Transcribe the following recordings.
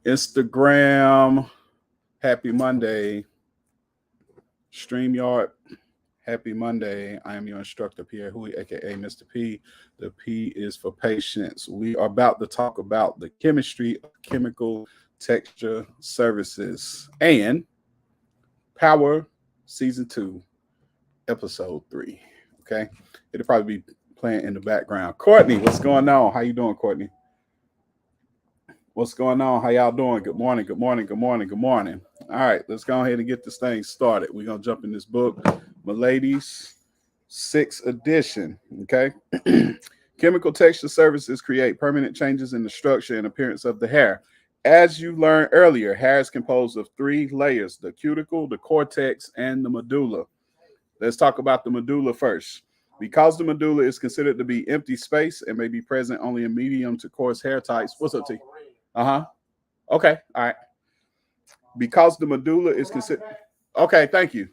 Instagram, happy Monday. StreamYard, happy Monday. I am your instructor, Pierre Hui, aka Mr. P. The P is for patience. We are about to talk about the chemistry of chemical texture services and Power Season 2, Episode 3. Okay. It'll probably be playing in the background. Courtney, what's going on? How you doing, Courtney? What's going on? How y'all doing? Good morning. Good morning. Good morning. Good morning. All right, let's go ahead and get this thing started. We're gonna jump in this book, Miladies, sixth edition. Okay. Chemical texture services create permanent changes in the structure and appearance of the hair. As you learned earlier, hair is composed of three layers: the cuticle, the cortex, and the medulla. Let's talk about the medulla first. Because the medulla is considered to be empty space and may be present only in medium to coarse hair types. What's up, T? Uh-huh. Okay. All right. Because the medulla is considered okay, thank you.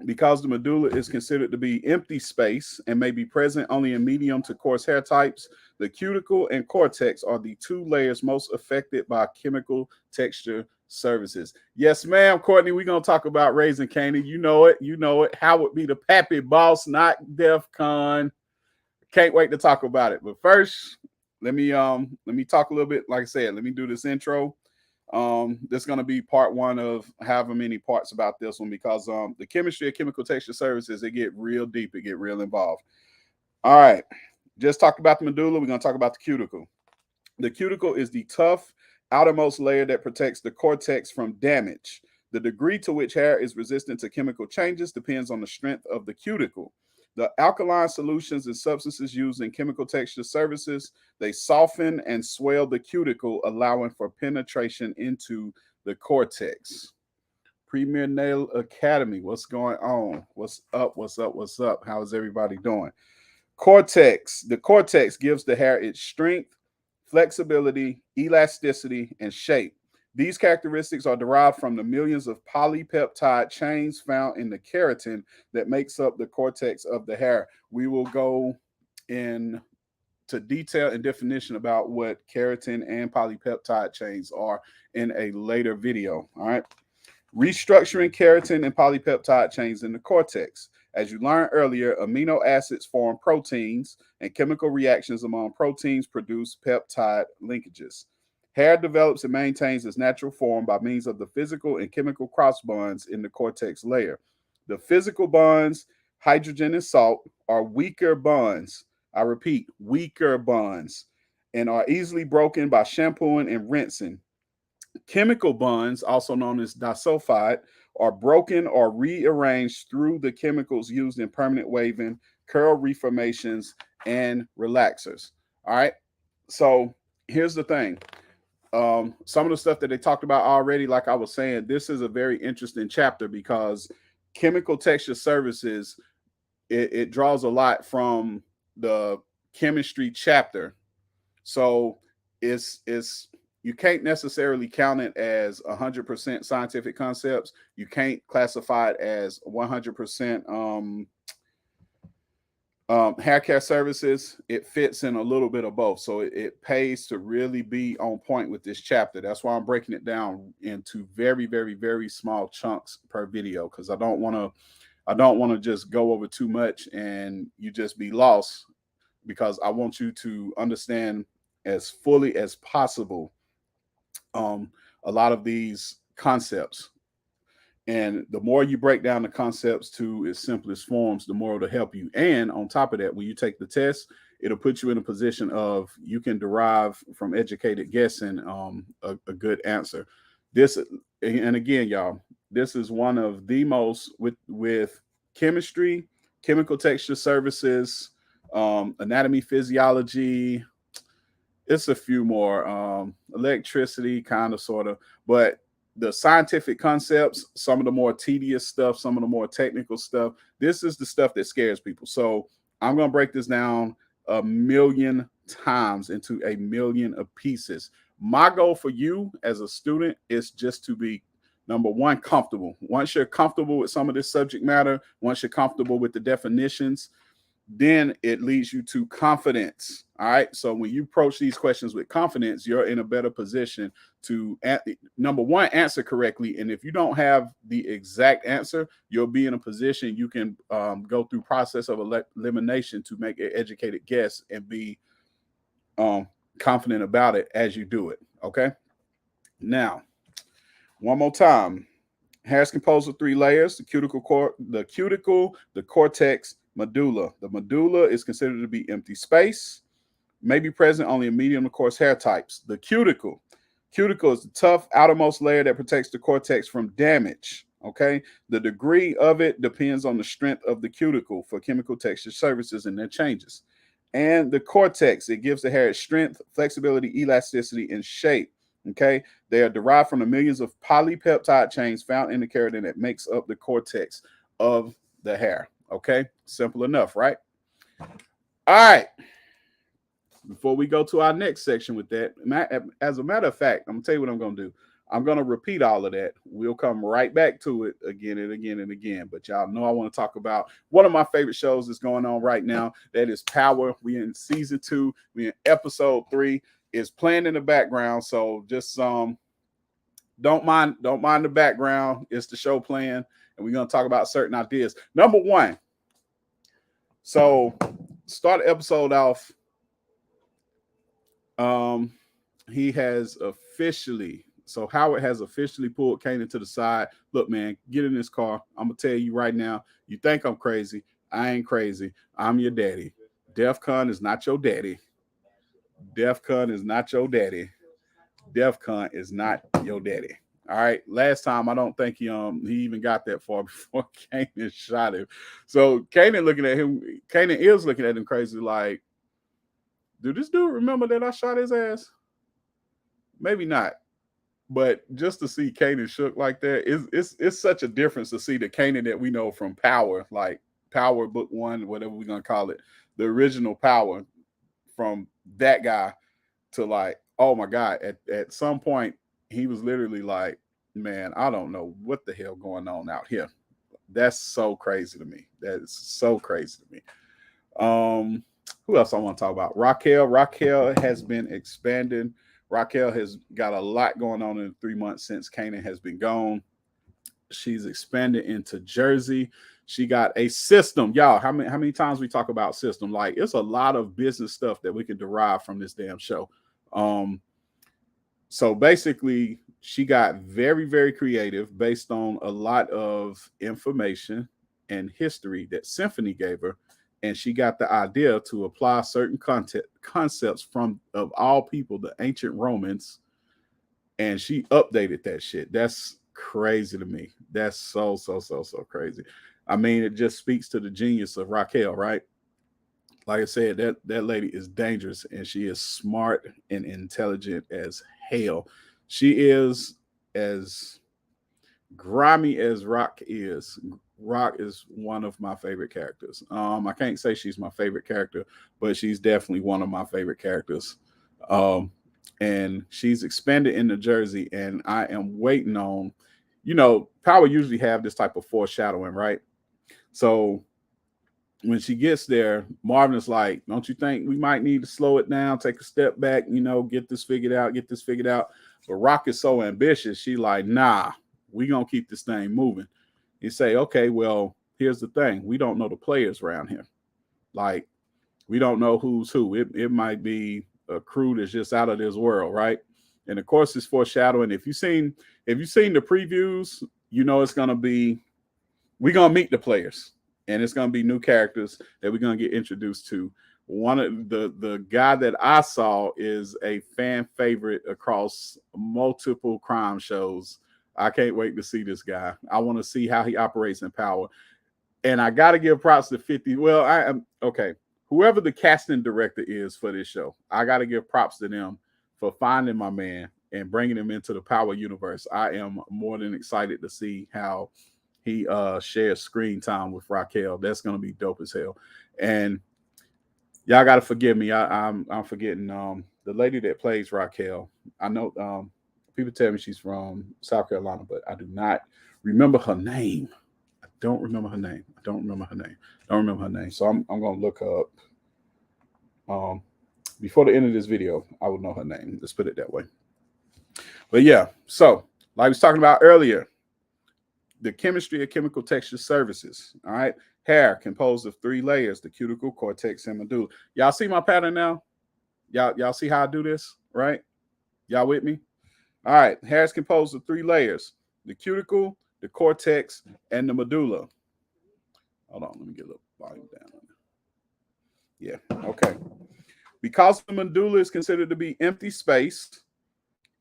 Because the medulla is considered to be empty space and may be present only in medium to coarse hair types, the cuticle and cortex are the two layers most affected by chemical texture services. Yes, ma'am, Courtney, we're gonna talk about Raising Candy. You know it, you know it. How would be the pappy boss, not DEF CON? Can't wait to talk about it. But first, let me talk a little bit. Like I said, let me do this intro. This is going to be part one of however many parts about this one because the chemistry of chemical texture services, it get real deep, it get real involved. All right, just talked about the medulla. We're going to talk about the cuticle. The cuticle is the tough outermost layer that protects the cortex from damage. The degree to which hair is resistant to chemical changes depends on the strength of the cuticle. The alkaline solutions and substances used in chemical texture services, they soften and swell the cuticle, allowing for penetration into the cortex. Premier Nail Academy, what's going on? What's up? What's up? What's up? How is everybody doing? Cortex. The cortex gives the hair its strength, flexibility, elasticity, and shape. These characteristics are derived from the millions of polypeptide chains found in the keratin that makes up the cortex of the hair. We will go into detail and definition about what keratin and polypeptide chains are in a later video. All right. Restructuring keratin and polypeptide chains in the cortex. As you learned earlier, amino acids form proteins, and chemical reactions among proteins produce peptide linkages. Hair develops and maintains its natural form by means of the physical and chemical cross bonds in the cortex layer. The physical bonds, hydrogen and salt, are weaker bonds. I repeat, weaker bonds, and are easily broken by shampooing and rinsing. Chemical bonds, also known as disulfide, are broken or rearranged through the chemicals used in permanent waving, curl reformations, and relaxers. All right. So here's the thing. Some of the stuff that they talked about already, like I was saying, this is a very interesting chapter because chemical texture services, it draws a lot from the chemistry chapter. So it's you can't necessarily count it as 100% scientific concepts. You can't classify it as 100% hair care services. It fits in a little bit of both. So it pays to really be on point with this chapter. That's why I'm breaking it down into very, very, very small chunks per video because I don't want to just go over too much and you just be lost because I want you to understand as fully as possible um, a lot of these concepts. And the more you break down the concepts to its simplest forms, the more it'll help you. And on top of that, when you take the test, it'll put you in a position of you can derive from educated guessing a good answer. This, and again, y'all, this is one of the most with chemistry, chemical texture services, anatomy, physiology. It's a few more electricity, kind of, sort of, but the scientific concepts, some of the more tedious stuff, some of the more technical stuff. This is the stuff that scares people. So I'm going to break this down a million times into a million of pieces. My goal for you as a student is just to be number one, comfortable. Once you're comfortable with some of this subject matter, once you're comfortable with the definitions, then it leads you to confidence. All right. So when you approach these questions with confidence, you're in a better position to, number one, answer correctly. And if you don't have the exact answer, you'll be in a position you can go through process of elimination to make an educated guess and be um, confident about it as you do it. Okay. Now, one more time. Hair is composed of three layers: the cortex, medulla. The medulla is considered to be empty space, may be present only in medium to coarse hair types. The cuticle. Cuticle is the tough outermost layer that protects the cortex from damage. Okay. The degree of it depends on the strength of the cuticle for chemical texture services and their changes. And the cortex, it gives the hair its strength, flexibility, elasticity, and shape. Okay. They are derived from the millions of polypeptide chains found in the keratin that makes up the cortex of the hair. Okay. Simple enough, right? All right. Before we go to our next section with that, as a matter of fact, I'm going to tell you what I'm going to do. I'm going to repeat all of that. We'll come right back to it again and again and again. But y'all know I want to talk about one of my favorite shows that's going on right now. That is Power. We're in season 2. We're in episode 3. It's playing in the background. So just don't mind the background. It's the show playing. And we're going to talk about certain ideas. Number one. So start the episode off. He has officially, so Howard has officially pulled Kanan to the side. Look, man, get in this car. I'm gonna tell you right now. You think I'm crazy? I ain't crazy. I'm your daddy. DEFCON is not your daddy. DEFCON is not your daddy. DEFCON is not your daddy. All right. Last time, I don't think he even got that far before Kanan shot him. So Kanan is looking at him crazy, like, do this dude remember that I shot his ass? Maybe not. But just to see Kanan shook like that, it's such a difference to see the Kanan that we know from Power, like Power Book 1, whatever we're going to call it, the original Power, from that guy to like, oh my God, at some point, he was literally like, man, I don't know what the hell going on out here. That's so crazy to me. That is so crazy to me. Who else I want to talk about? Raquel. Raquel has been expanding. Raquel has got a lot going on in the 3 months since Kanan has been gone. She's expanded into Jersey. She got a system. Y'all, how many times we talk about system? Like, it's a lot of business stuff that we can derive from this damn show. So basically, she got very, very creative based on a lot of information and history that Symphony gave her. And she got the idea to apply certain concepts from, of all people, the ancient Romans. And she updated that shit. That's crazy to me. That's so crazy. I mean, it just speaks to the genius of Raquel, right? Like I said, that lady is dangerous, and she is smart and intelligent as hell. She is as grimy as Rock is. Rock is one of my favorite characters. I can't say she's my favorite character, but she's definitely one of my favorite characters. And she's expanded into Jersey, and I am waiting on, Power usually have this type of foreshadowing, right? So when she gets there, Marvin is like, don't you think we might need to slow it down, take a step back, get this figured out. But Rock is so ambitious. She like, nah, we going to keep this thing moving. You say, okay, well, here's the thing. We don't know the players around here. Like, we don't know who's who. It might be a crew that's just out of this world, right? And of course, it's foreshadowing. If you've seen the previews, it's going to be, we're going to meet the players. And it's going to be new characters that we're going to get introduced to. One of the guy that I saw is a fan favorite across multiple crime shows. I can't wait to see this guy. I want to see how he operates in Power. And I got to give props to 50. Well, I am okay. Whoever the casting director is for this show, I got to give props to them for finding my man and bringing him into the Power universe. I am more than excited to see how he shares screen time with Raquel. That's gonna be dope as hell. And y'all gotta forgive me. I'm forgetting the lady that plays Raquel. I know people tell me she's from South Carolina, but I do not remember her name. I don't remember her name. I don't remember her name. Don't remember her name. So I'm gonna look her up. Before the end of this video, I will know her name. Let's put it that way. But yeah, so like I was talking about earlier, the chemistry of chemical texture surfaces. All right, hair composed of 3 layers: the cuticle, cortex, and medulla. Y'all see my pattern now? Y'all see how I do this, right? Y'all with me? All right, hair is composed of 3 layers: the cuticle, the cortex, and the medulla. Hold on, let me get a little volume down. Yeah, okay. Because the medulla is considered to be empty space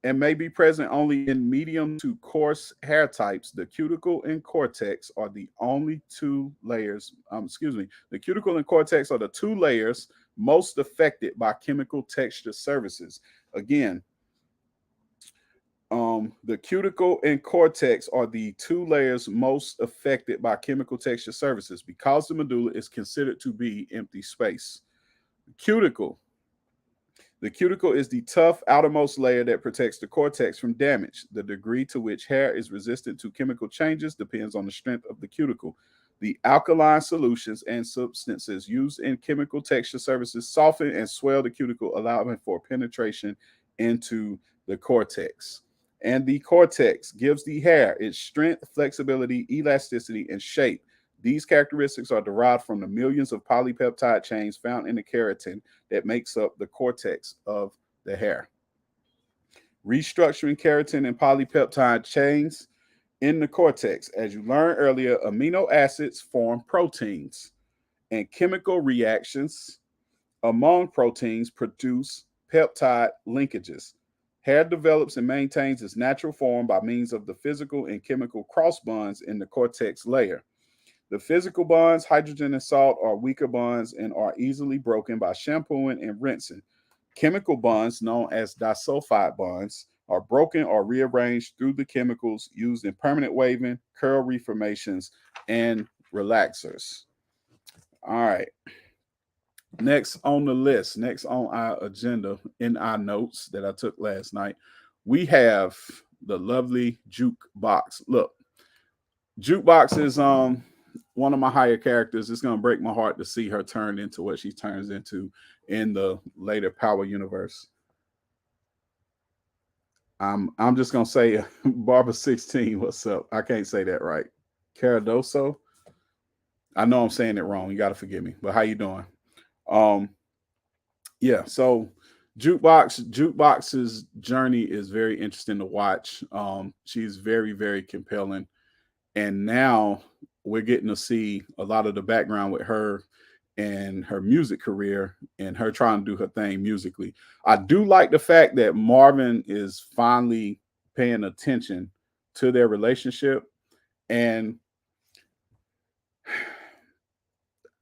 and may be present only in medium to coarse hair types, the cuticle and cortex are the only 2 layers. The cuticle and cortex are the 2 layers most affected by chemical texture surfaces. Again, the cuticle and cortex are the 2 layers most affected by chemical texture surfaces because the medulla is considered to be empty space. Cuticle. The cuticle is the tough outermost layer that protects the cortex from damage. The degree to which hair is resistant to chemical changes depends on the strength of the cuticle. The alkaline solutions and substances used in chemical texture surfaces soften and swell the cuticle, allowing for penetration into the cortex. And the cortex gives the hair its strength, flexibility, elasticity, and shape. These characteristics are derived from the millions of polypeptide chains found in the keratin that makes up the cortex of the hair. Restructuring keratin and polypeptide chains in the cortex. As you learned earlier, amino acids form proteins, and chemical reactions among proteins produce peptide linkages. Hair develops and maintains its natural form by means of the physical and chemical cross bonds in the cortex layer. The physical bonds, hydrogen and salt, are weaker bonds and are easily broken by shampooing and rinsing. Chemical bonds, known as disulfide bonds, are broken or rearranged through the chemicals used in permanent waving, curl reformations, and relaxers. All right. Next on the list, next on our agenda in our notes that I took last night, we have the lovely jukebox. Look, jukebox is one of my higher characters. It's gonna break my heart to see her turn into what she turns into in the later Power universe. I'm just gonna say Barbara 16. What's up? I can't say that right. Caradoso. I know I'm saying it wrong. You got to forgive me. But how you doing? Um, yeah. So Jukebox's journey is very interesting to watch. She's very, very compelling, and now we're getting to see a lot of the background with her and her music career and her trying to do her thing musically. I do like the fact that Marvin is finally paying attention to their relationship, and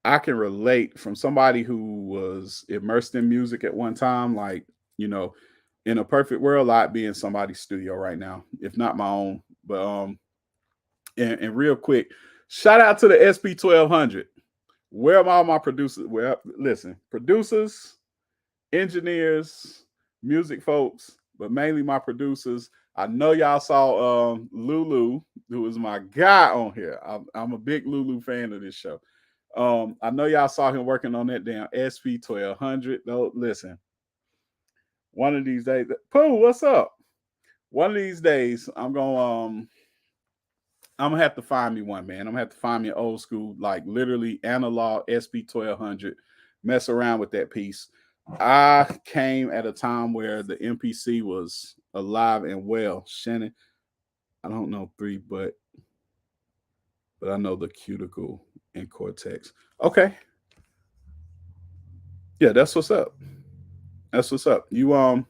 I can relate from somebody who was immersed in music at one time. Like, you know, in a perfect world, I'd be in somebody's studio right now, if not my own. But and real quick, shout out to the SP 1200. Where are all my producers? Well, listen, producers, engineers, music folks, but mainly my producers. I know y'all saw Lulu, who is my guy on here. I'm a big Lulu fan of this show. I know y'all saw him working on that damn SP 1200. No, listen, one of these days, Pooh, what's up? One of these days, I'm gonna have to find me one, man. I'm gonna have to find me an old school, like literally analog SP 1200. Mess around with that piece. I came at a time where the MPC was alive and well. Shannon, I don't know 3, but I know the cuticle and cortex. Okay, yeah, that's what's up. That's what's up. You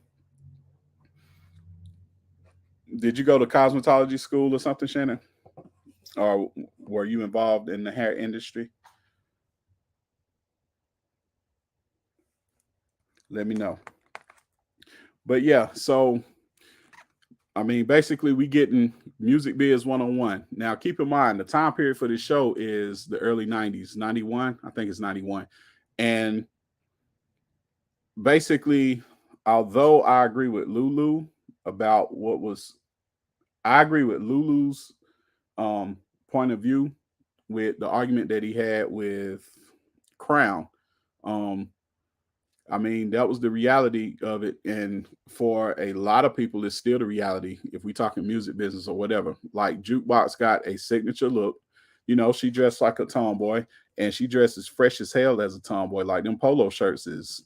did you go to cosmetology school or something, Shannon? Or were you involved in the hair industry? Let me know. But yeah, so I mean, basically, we getting music biz 101. Now, keep in mind the time period for this show is the early 90s, 91. I think it's 91. And basically, although I agree with Lulu about I agree with Lulu's point of view with the argument that he had with Crown. Um, I mean, that was the reality of it. And for a lot of people, it's still the reality if we talking music business or whatever. Like Jukebox got a signature look. You know, she dressed like a tomboy and she dressed as fresh as hell as a tomboy. Like them polo shirts is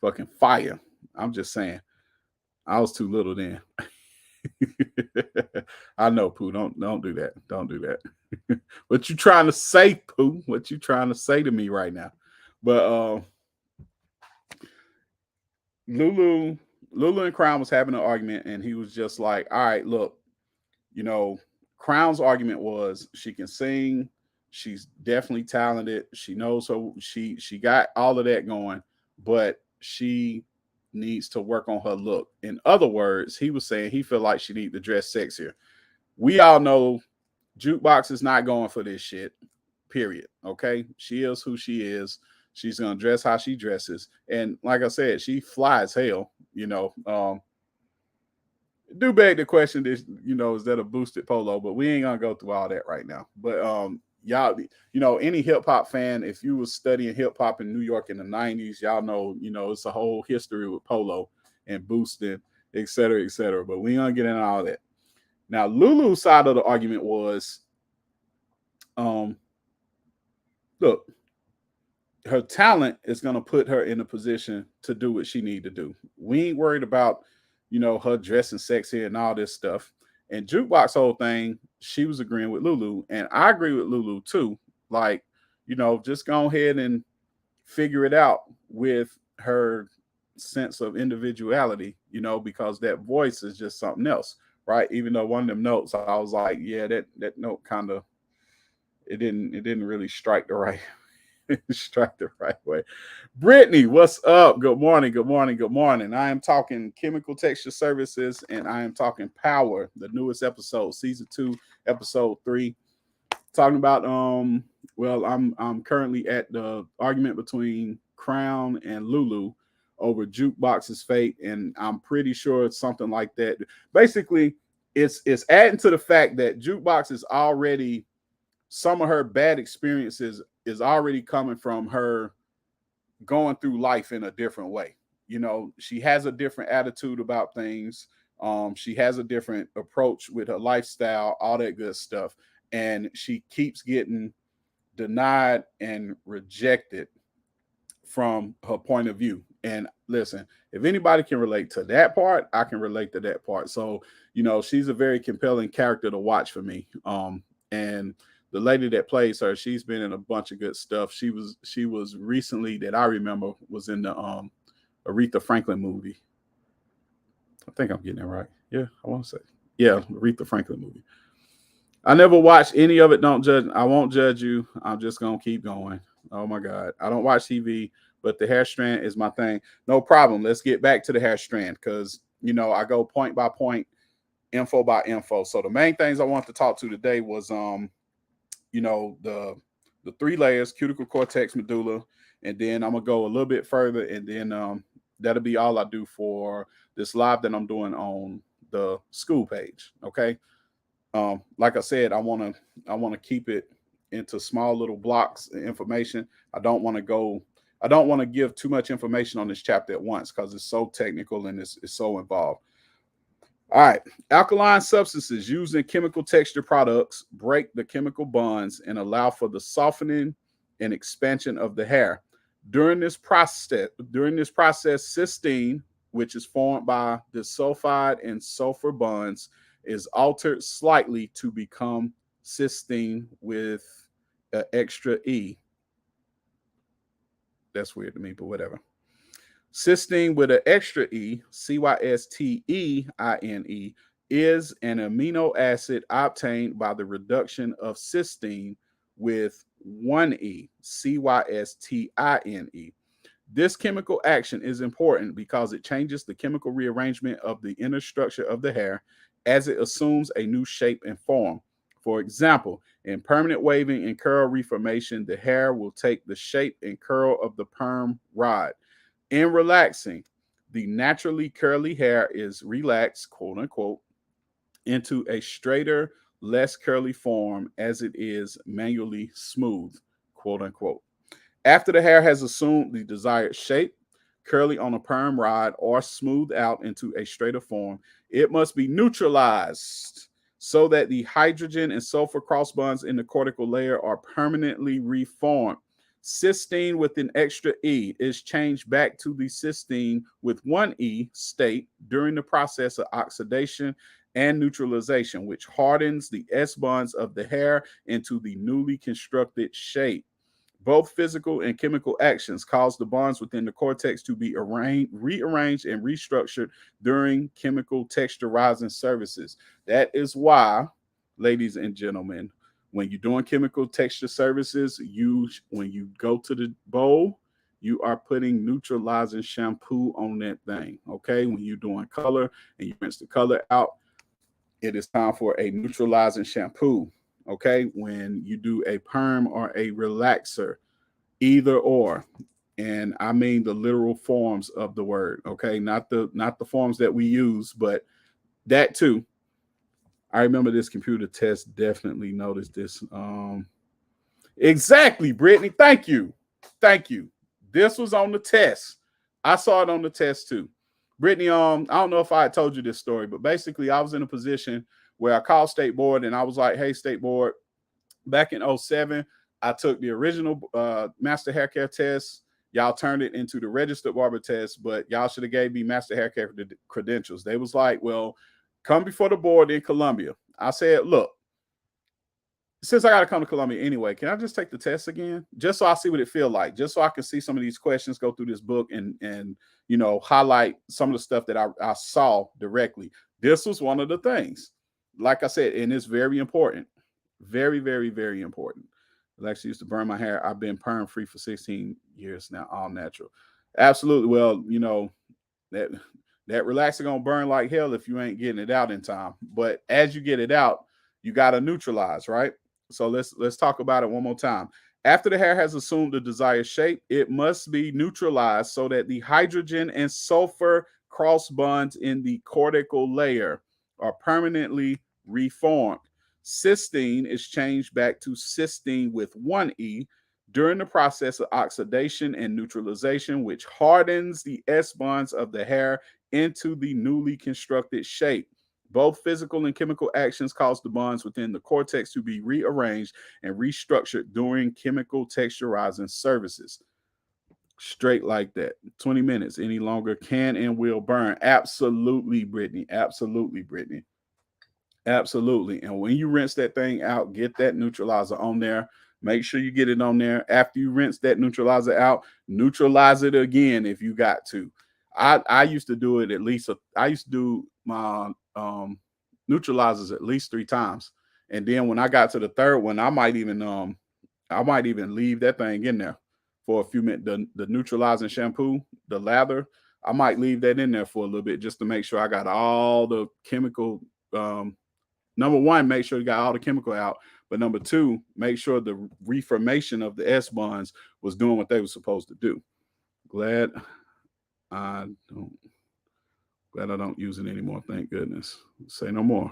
fucking fire. I'm just saying. I was too little then. I know, Pooh. Don't do that. Don't do that. What you trying to say, Pooh? What you trying to say to me right now? But Lulu, Lulu and Crown was having an argument, and he was just like, "All right, look, you know, Crown's argument was she can sing, she's definitely talented, she knows her, she got all of that going, but she needs to work on her look." In other words, he was saying he felt like she need to dress sexier. We all know Jukebox is not going for this shit. Period. Okay, she is who she is. She's gonna dress how she dresses, and like I said, she flies hell. Do beg the question: This, is that a boosted polo? But we ain't gonna go through all that right now. But y'all, any hip hop fan, if you was studying hip hop in New York in the '90s, y'all know, it's a whole history with polo and boosting, et cetera, et cetera. But we ain't gonna get into all that. Now, Lulu's side of the argument was, look, her talent is going to put her in a position to do what she need to do. We ain't worried about, her dressing sexy and all this stuff. And Jukebox whole thing, she was agreeing with Lulu, and I agree with Lulu too. Like, just go ahead and figure it out with her sense of individuality, because that voice is just something else, right? Even though one of them notes, I was like, yeah, that note kind of, it didn't really strike the right strike the right way. Brittany, what's up? Good morning, good morning, good morning. I am talking chemical texture services, and I am talking power, the newest episode, season 2, episode 3. Talking about well, I'm currently at the argument between Crown and Lulu over Jukebox's fate, and I'm pretty sure it's something like that. Basically, it's adding to the fact that Jukebox is already, some of her bad experiences is already coming from her going through life in a different way. She has a different attitude about things. She has a different approach with her lifestyle, all that good stuff. And she keeps getting denied and rejected from her point of view. And listen, if anybody can relate to that part, I can relate to that part. So, she's a very compelling character to watch for me. And the lady that plays her, she's been in a bunch of good stuff. She was recently, that I remember, was in the Aretha Franklin movie. I think I'm getting it right. Yeah, I want to say. Yeah, Aretha Franklin movie. I never watched any of it. Don't judge. I won't judge you. I'm just gonna keep going. Oh my God. I don't watch TV, but the hair strand is my thing. No problem. Let's get back to the hair strand, because I go point by point, info by info. So the main things I want to talk to today was the 3 layers: cuticle, cortex, medulla, and then I'm gonna go a little bit further, and then that'll be all I do for this live that I'm doing on the school page. Okay. Like I said, I wanna keep it into small little blocks of information. I don't want to give too much information on this chapter at once, because it's so technical and it's so involved. All right. Alkaline substances used in chemical texture products break the chemical bonds and allow for the softening and expansion of the hair. During this process, cysteine, which is formed by the sulfide and sulfur bonds, is altered slightly to become cysteine with an extra E. That's weird to me, but whatever. Cysteine with an extra E, cysteine, is an amino acid obtained by the reduction of cysteine with one E, cystine. This chemical action is important because it changes the chemical rearrangement of the inner structure of the hair as it assumes a new shape and form. For example, in permanent waving and curl reformation, the hair will take the shape and curl of the perm rod. In relaxing, the naturally curly hair is relaxed, quote unquote, into a straighter, less curly form as it is manually smooth, quote unquote. After the hair has assumed the desired shape, curly on a perm rod or smooth out into a straighter form, it must be neutralized so that the hydrogen and sulfur cross bonds in the cortical layer are permanently reformed. Cysteine with an extra E is changed back to the cysteine with one E state during the process of oxidation and neutralization, which hardens the S bonds of the hair into the newly constructed shape. Both physical and chemical actions cause the bonds within the cortex to be rearranged and restructured during chemical texturizing services. That is why, ladies and gentlemen, when you're doing chemical texture services, when you go to the bowl, you are putting neutralizing shampoo on that thing. Okay, when you're doing color and you rinse the color out, it is time for a neutralizing shampoo. Okay, when you do a perm or a relaxer, either or, and I mean the literal forms of the word. Okay, not the forms that we use, but that too. I remember this computer test definitely noticed this. Exactly, Brittany. Thank you. This was on the test. I saw it on the test too. Brittany, I don't know if I had told you this story, but basically I was in a position where I called state board and I was like, hey, state board, back in '07, I took the original master hair care test. Y'all turned it into the registered barber test, but y'all should have gave me master hair care credentials. They was like, well, come before the board in Columbia. I said, look, since I got to come to Columbia anyway, can I just take the test again? Just so I see what it feel like, just so I can see some of these questions, go through this book and highlight some of the stuff that I saw directly. This was one of the things. Like I said, and it's very important. Very, very, very important. Alexa used to burn my hair. I've been perm free for 16 years now, all natural. Absolutely. Well, that that relaxer gonna burn like hell if you ain't getting it out in time. But as you get it out, you gotta neutralize, right? So let's talk about it one more time. After the hair has assumed the desired shape, it must be neutralized so that the hydrogen and sulfur cross bonds in the cortical layer are permanently reformed. Cysteine is changed back to cysteine with one E during the process of oxidation and neutralization, which hardens the S bonds of the hair into the newly constructed shape. Both physical and chemical actions cause the bonds within the cortex to be rearranged and restructured during chemical texturizing services. Straight like that. 20 minutes any longer can and will burn. Absolutely, Brittany. Absolutely, Brittany. Absolutely. And when you rinse that thing out, get that neutralizer on there. Make sure you get it on there. After you rinse that neutralizer out, neutralize it again if you got to. I used to do it at least. I used to do my neutralizers at least 3 times, and then when I got to the third one, I might even leave that thing in there for a few minutes. The neutralizing shampoo, the lather, I might leave that in there for a little bit just to make sure I got all the chemical. Number one, make sure you got all the chemical out. But number two, make sure the reformation of the S bonds was doing what they were supposed to do. Glad I don't use it anymore. Thank goodness. Say no more.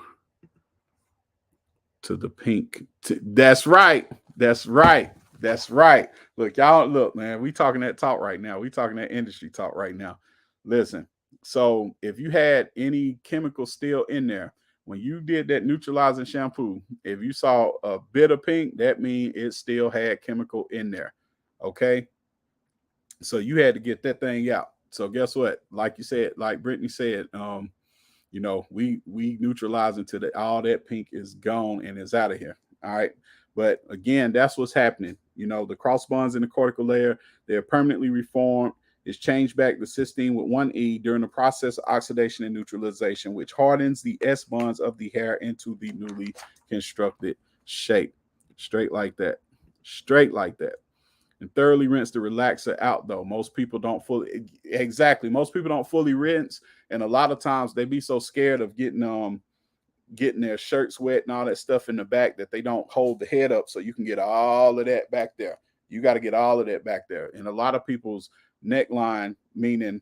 To the pink. That's right. That's right. That's right. Look, man, we talking that talk right now. We talking that industry talk right now. Listen, so if you had any chemical still in there, when you did that neutralizing shampoo, if you saw a bit of pink, that means it still had chemical in there. Okay. So you had to get that thing out. So guess what? Like you said, like Brittany said, we neutralize until all that pink is gone and is out of here. All right. But again, that's what's happening. The cross bonds in the cortical layer, they're permanently reformed. It's changed back to cysteine with one E during the process of oxidation and neutralization, which hardens the S bonds of the hair into the newly constructed shape. Straight like that. Straight like that. And thoroughly rinse the relaxer out, though. Most people don't fully rinse, and a lot of times they be so scared of getting their shirts wet and all that stuff in the back that they don't hold the head up so you can get all of that back there. You got to get all of that back there. And a lot of people's neckline, meaning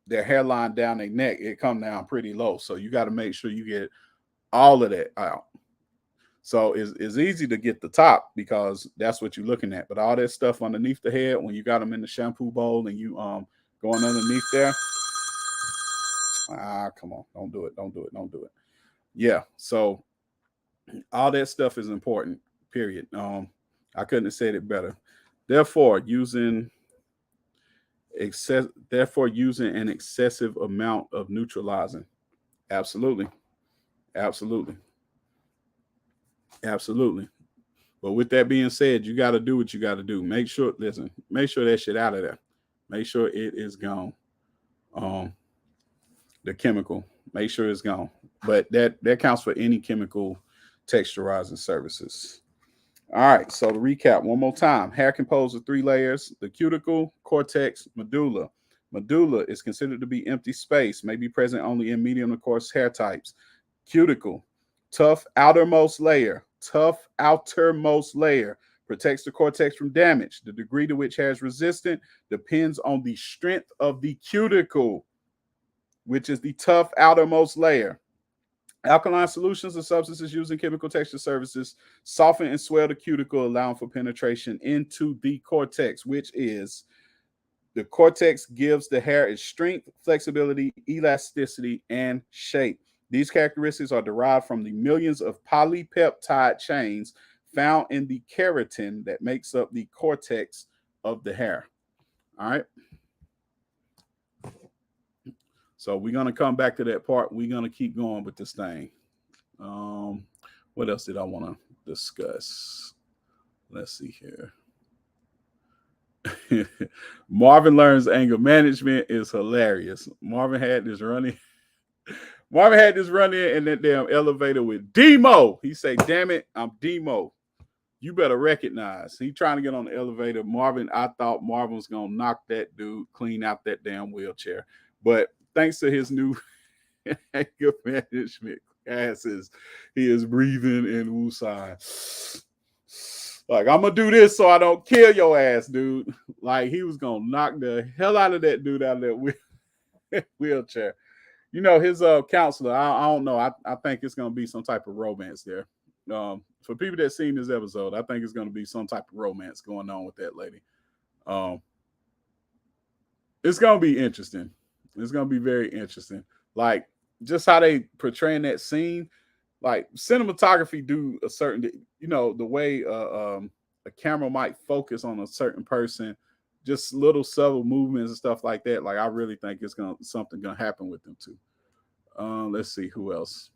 their hairline down their neck, it come down pretty low. So you got to make sure you get all of that out. So it's easy to get the top because that's what you're looking at. But all that stuff underneath the head, when you got them in the shampoo bowl and you going underneath there, come on, don't do it, don't do it, don't do it. Yeah, so all that stuff is important. Period. I couldn't have said it better. Therefore, using an excessive amount of neutralizing. Absolutely, absolutely, absolutely. But with that being said, you got to do what you got to do. Make sure that shit out of there. Make sure it is gone. The chemical, make sure it's gone. But that counts for any chemical texturizing services. All right, so to recap one more time, hair composed of 3 layers: the cuticle, cortex, medulla. Medulla is considered to be empty space, may be present only in medium to coarse hair types. Cuticle, tough outermost layer, protects the cortex from damage. The degree to which hair is resistant depends on the strength of the cuticle, which is the tough outermost layer. Alkaline solutions and substances used in chemical texture services soften and swell the cuticle, allowing for penetration into the cortex, which is the cortex gives the hair its strength, flexibility, elasticity, and shape. These characteristics are derived from the millions of polypeptide chains found in the keratin that makes up the cortex of the hair. All right. So we're going to come back to that part. We're going to keep going with this thing. What else did I want to discuss? Let's see here. Marvin learns anger management is hilarious. Marvin had this running in that damn elevator with Demo. He said, damn it, I'm Demo. You better recognize. He trying to get on the elevator. I thought Marvin was going to knock that dude clean out that damn wheelchair. But thanks to his new anger management classes, he is breathing in Wusan. Like, I'm going to do this so I don't kill your ass, dude. Like, he was going to knock the hell out of that dude out of that wheelchair. You know, his counselor, I don't know. I think it's going to be some type of romance there. For people that seen this episode, I think it's going to be some type of romance going on with that lady. It's going to be interesting. It's going to be very interesting. Like, just how they portraying that scene. Like, cinematography do a certain, you know, the way a camera might focus on a certain person, just little subtle movements and stuff like that. Like, I really think something gonna happen with them too. Let's see who else.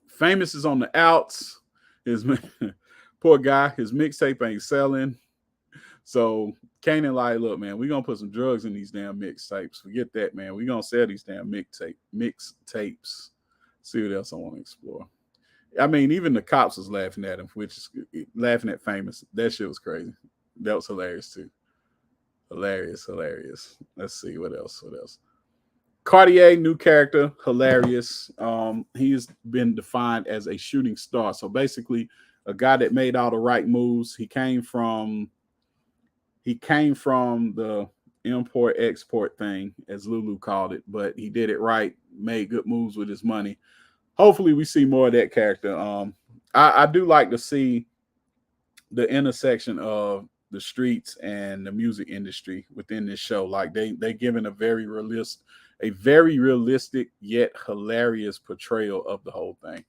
Famous is on the outs. His poor guy, his mixtape ain't selling. So Kanan like, look, man, we're gonna put some drugs in these damn mixtapes. Forget that, man. We're gonna sell these damn mixtapes. See what else I want to explore. I mean, even the cops was laughing at him, which is laughing at Famous. That shit was crazy. That was hilarious too. Hilarious. Let's see what else. Cartier, new character, hilarious. He's been defined as a shooting star. So basically, a guy that made all the right moves. He came from the import-export thing, as Lulu called it, but he did it right, made good moves with his money. Hopefully we see more of that character. I do like to see the intersection of the streets and the music industry within this show. Like they given a very realistic yet hilarious portrayal of the whole thing.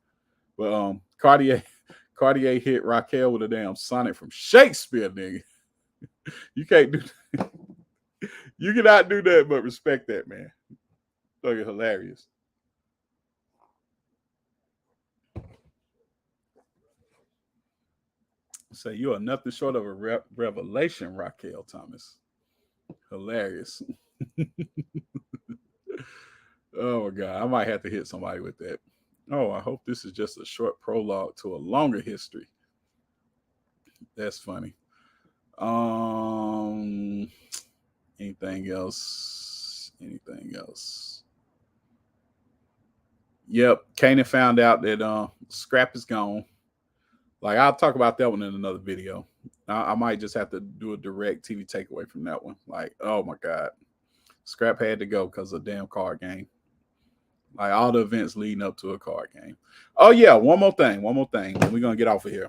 But Cartier hit Raquel with a damn sonnet from Shakespeare, nigga. You can't do that. You cannot do that, but respect that, man. Look, it's hilarious. Say you are nothing short of a revelation, Raquel Thomas. Hilarious. Oh my God, I might have to hit somebody with that. Oh, I hope this is just a short prologue to a longer history. That's funny. Anything else? Yep, Kanan found out that Scrap is gone. Like, I'll talk about that one in another video. I might just have to do a direct TV takeaway from that one. Like, oh my God. Scrap had to go because of a damn card game. Like all the events leading up to a card game. Oh yeah, one more thing. We're gonna get off of here.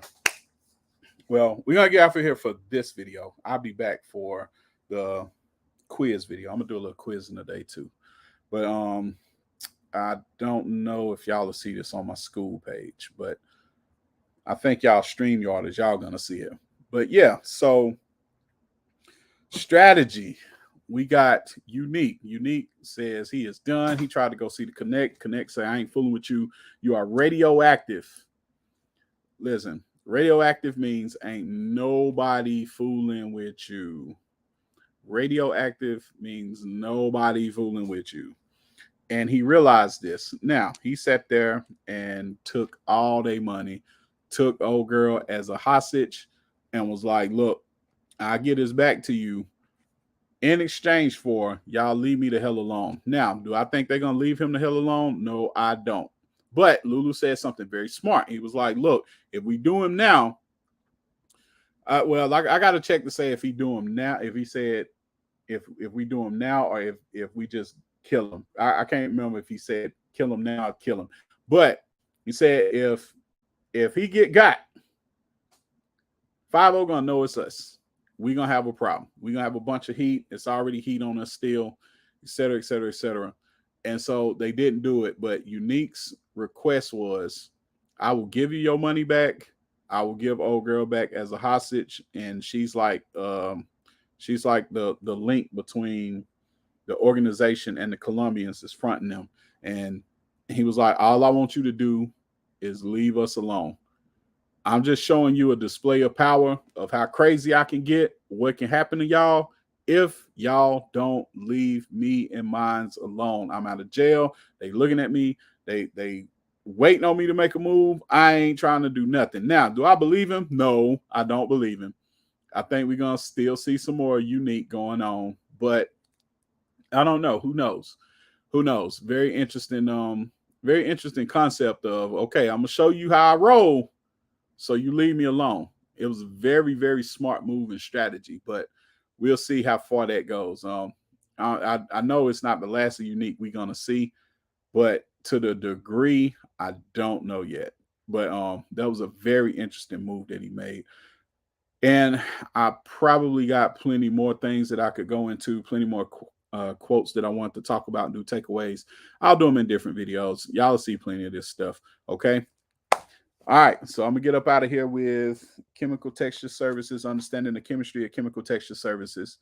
Well, we're gonna get off of here for this video. I'll be back for the quiz video. I'm gonna do a little quiz in the day too. But I don't know if y'all will see this on my school page, but I think y'all StreamYard is y'all gonna see it. But yeah, so strategy. We got Unique. Unique says he is done. He tried to go see the Connect. Connect say, I ain't fooling with you. You are radioactive. Listen, radioactive means ain't nobody fooling with you. Radioactive means nobody fooling with you. And he realized this. Now, he sat there and took all their money, took old girl as a hostage, and was like, look, I'll get this back to you in exchange for y'all leave me the hell alone. Now, do I think they're going to leave him the hell alone? No, I don't. But Lulu said something very smart. He was like, look, if we do him now, well, I got to check to say if he do him now, if he said if we do him now or if we just kill him. I can't remember if he said kill him now or kill him. But he said if he get got, 5-0 gonna know it's us. We're gonna have a problem. We're gonna have a bunch of heat. It's already heat on us still, et cetera, et cetera, et cetera. And so they didn't do it. But Unique's request was, I will give you your money back. I will give old girl back as a hostage. And she's like the link between the organization and the Colombians is fronting them. And he was like, all I want you to do is leave us alone. I'm just showing you a display of power of how crazy I can get, what can happen to y'all if y'all don't leave me and mines alone. I'm out of jail. They looking at me. They waiting on me to make a move. I ain't trying to do nothing. Now, do I believe him? No, I don't believe him. I think we're going to still see some more Unique going on, but I don't know. Who knows? Who knows? Very interesting concept of, okay, I'm going to show you how I roll, so you leave me alone. It was a very, very smart move and strategy, but we'll see how far that goes. I know it's not the last of Unique we're going to see, but to the degree, I don't know yet. But that was a very interesting move that he made. And I probably got plenty more things that I could go into, plenty more quotes that I want to talk about and do takeaways. I'll do them in different videos. Y'all see plenty of this stuff. Okay. All right. So I'm going to get up out of here with Chemical Texture Services, understanding the chemistry of chemical texture services.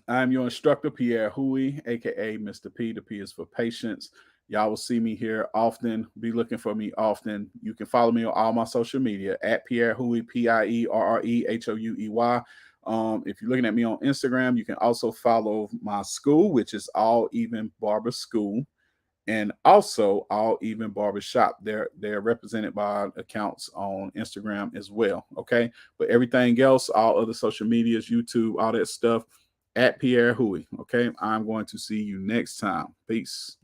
I'm your instructor, Pierre Huey, aka Mr. P. The P is for patience. Y'all will see me here often. Be looking for me often. You can follow me on all my social media at Pierre Huey, PIERREHOUEY. If you're looking at me on Instagram, you can also follow my school, which is All Even Barber School, and also All Even Barber Shop. They're represented by accounts on Instagram as well. Okay, but everything else, all other social medias, YouTube, all that stuff, at Pierre Huey. Okay, I'm going to see you next time. Peace.